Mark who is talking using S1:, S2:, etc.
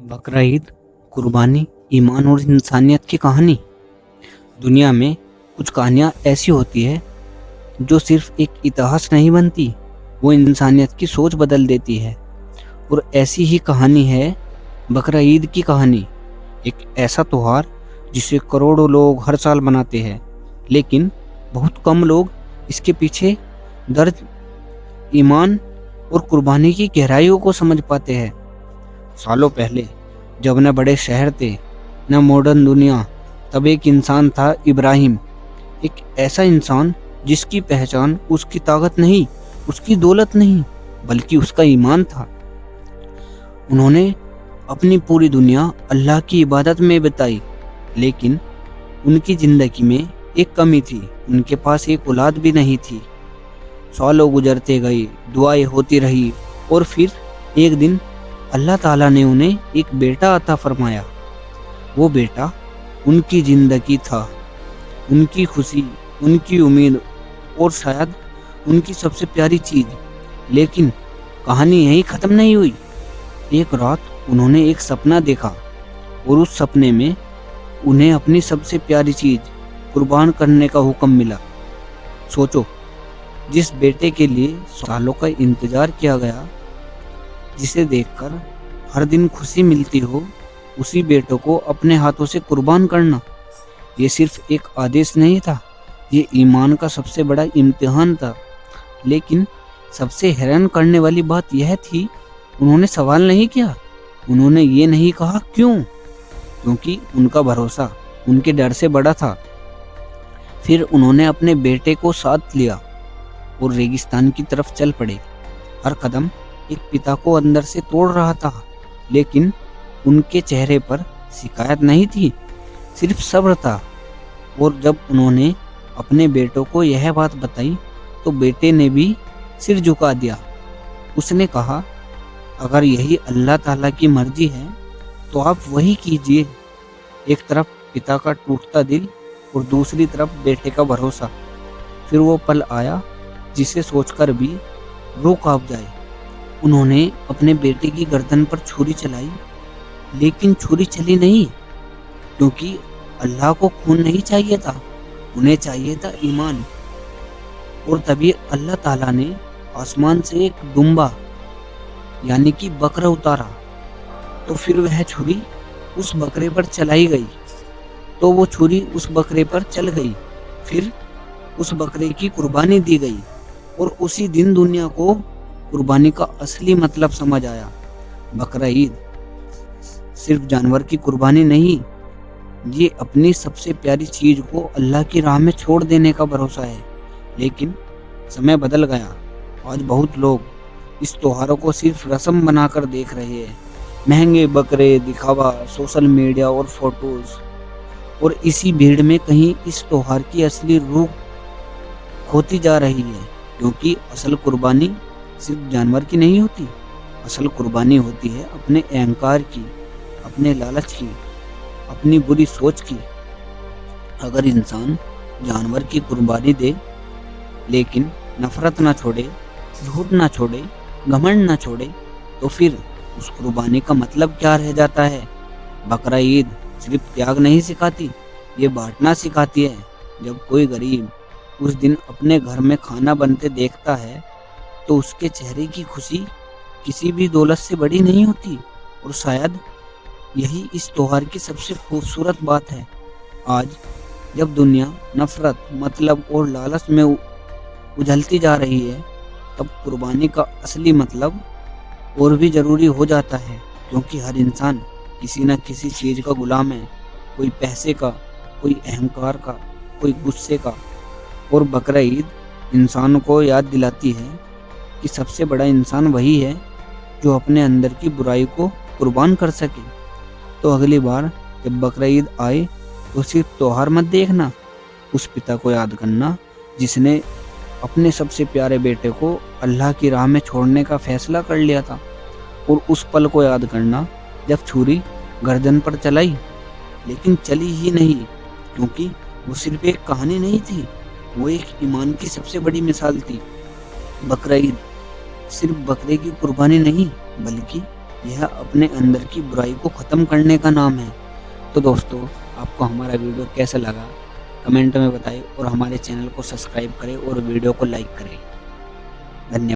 S1: बकरा ईद, कुर्बानी, ईमान और इंसानियत की कहानी। दुनिया में कुछ कहानियाँ ऐसी होती है जो सिर्फ एक इतिहास नहीं बनती, वो इंसानियत की सोच बदल देती है। और ऐसी ही कहानी है बकरा ईद की कहानी। एक ऐसा त्योहार जिसे करोड़ों लोग हर साल मनाते हैं, लेकिन बहुत कम लोग इसके पीछे दर्द, ईमान और कुर्बानी की गहराइयों को समझ पाते हैं। सालों पहले जब न बड़े शहर थे न मॉडर्न दुनिया, तब एक इंसान था, इब्राहिम। एक ऐसा इंसान जिसकी पहचान उसकी ताकत नहीं, उसकी दौलत नहीं, बल्कि उसका ईमान था। उन्होंने अपनी पूरी दुनिया अल्लाह की इबादत में बिताई, लेकिन उनकी जिंदगी में एक कमी थी, उनके पास एक औलाद भी नहीं थी। सालों गुजरते गए, दुआएं होती रही, और फिर एक दिन अल्लाह ताला ने उन्हें एक बेटा अता फरमाया। वो बेटा उनकी जिंदगी था, उनकी खुशी, उनकी उम्मीद और शायद उनकी सबसे प्यारी चीज। लेकिन कहानी यहीं ख़त्म नहीं हुई। एक रात उन्होंने एक सपना देखा, और उस सपने में उन्हें अपनी सबसे प्यारी चीज कुर्बान करने का हुक्म मिला। सोचो, जिस बेटे के लिए सालों का इंतजार किया गया, जिसे देखकर हर दिन खुशी मिलती हो, उसी बेटों को अपने हाथों से कुर्बान करना। ये सिर्फ एक आदेश नहीं था, ये ईमान का सबसे बड़ा इम्तिहान था। लेकिन सबसे हैरान करने वाली बात यह थी, उन्होंने सवाल नहीं किया, उन्होंने ये नहीं कहा क्यों, क्योंकि उनका भरोसा उनके डर से बड़ा था। फिर उन्होंने अपने बेटे को साथ लिया और रेगिस्तान की तरफ चल पड़े। हर कदम एक पिता को अंदर से तोड़ रहा था, लेकिन उनके चेहरे पर शिकायत नहीं थी, सिर्फ सब्र था। और जब उन्होंने अपने बेटों को यह बात बताई, तो बेटे ने भी सिर झुका दिया। उसने कहा, अगर यही अल्लाह ताला की मर्जी है तो आप वही कीजिए। एक तरफ पिता का टूटता दिल और दूसरी तरफ बेटे का भरोसा। फिर वो पल आया जिसे सोचकर भी रूह कांप जाए। उन्होंने अपने बेटे की गर्दन पर छुरी चलाई, लेकिन छुरी चली नहीं, क्योंकि अल्लाह को खून नहीं चाहिए था, उन्हें चाहिए था ईमान। और तभी अल्लाह ताला ने आसमान से एक दुम्बा यानी कि बकरा उतारा। तो फिर वह छुरी उस बकरे पर चलाई गई, तो वो छुरी उस बकरे पर चल गई। फिर उस बकरे की कुर्बानी दी गई, और उसी दिन दुनिया को कुर्बानी का असली मतलब समझ आया। बकरा ईद सिर्फ जानवर की कुर्बानी नहीं, ये अपनी सबसे प्यारी चीज को अल्लाह की राह में छोड़ देने का भरोसा है। लेकिन समय बदल गया। आज बहुत लोग इस त्योहारों को सिर्फ रस्म बनाकर देख रहे हैं। महंगे बकरे, दिखावा, सोशल मीडिया और फोटोज, और इसी भीड़ में कहीं इस त्योहार की असली रूह खोती जा रही है। क्योंकि असल कुर्बानी सिर्फ जानवर की नहीं होती, असल कुर्बानी होती है अपने अहंकार की, अपने लालच की, अपनी बुरी सोच की। अगर इंसान जानवर की कुर्बानी दे, लेकिन नफरत ना छोड़े, झूठ ना छोड़े, घमंड ना छोड़े, तो फिर उस कुर्बानी का मतलब क्या रह जाता है। बकरा ईद सिर्फ त्याग नहीं सिखाती, ये बांटना सिखाती है। जब कोई गरीब उस दिन अपने घर में खाना बनते देखता है, तो उसके चेहरे की खुशी किसी भी दौलत से बड़ी नहीं होती। और शायद यही इस त्योहार की सबसे खूबसूरत बात है। आज जब दुनिया नफरत, मतलब और लालच में उझलती जा रही है, तब कुर्बानी का असली मतलब और भी ज़रूरी हो जाता है। क्योंकि हर इंसान किसी न किसी चीज़ का गुलाम है, कोई पैसे का, कोई अहंकार का, कोई गुस्से का। और बकरा ईद इंसान को याद दिलाती है कि सबसे बड़ा इंसान वही है जो अपने अंदर की बुराई को कुर्बान कर सके। तो अगली बार जब बकरा ईद आए, तो सिर्फ त्योहार मत देखना, उस पिता को याद करना जिसने अपने सबसे प्यारे बेटे को अल्लाह की राह में छोड़ने का फैसला कर लिया था। और उस पल को याद करना जब छुरी गर्दन पर चलाई, लेकिन चली ही नहीं, क्योंकि वो सिर्फ एक कहानी नहीं थी, वो एक ईमान की सबसे बड़ी मिसाल थी। बकरा ईद सिर्फ बकरे की कुर्बानी नहीं, बल्कि یہ اپنے اندر کی برائی کو ختم کرنے کا نام ہے۔ تو دوستو، آپ کو ہمارا ویڈیو کیسا لگا کمنٹ میں بتائیں، اور ہمارے چینل کو سبسکرائب کریں اور ویڈیو کو لائک کریں۔ دھنیہ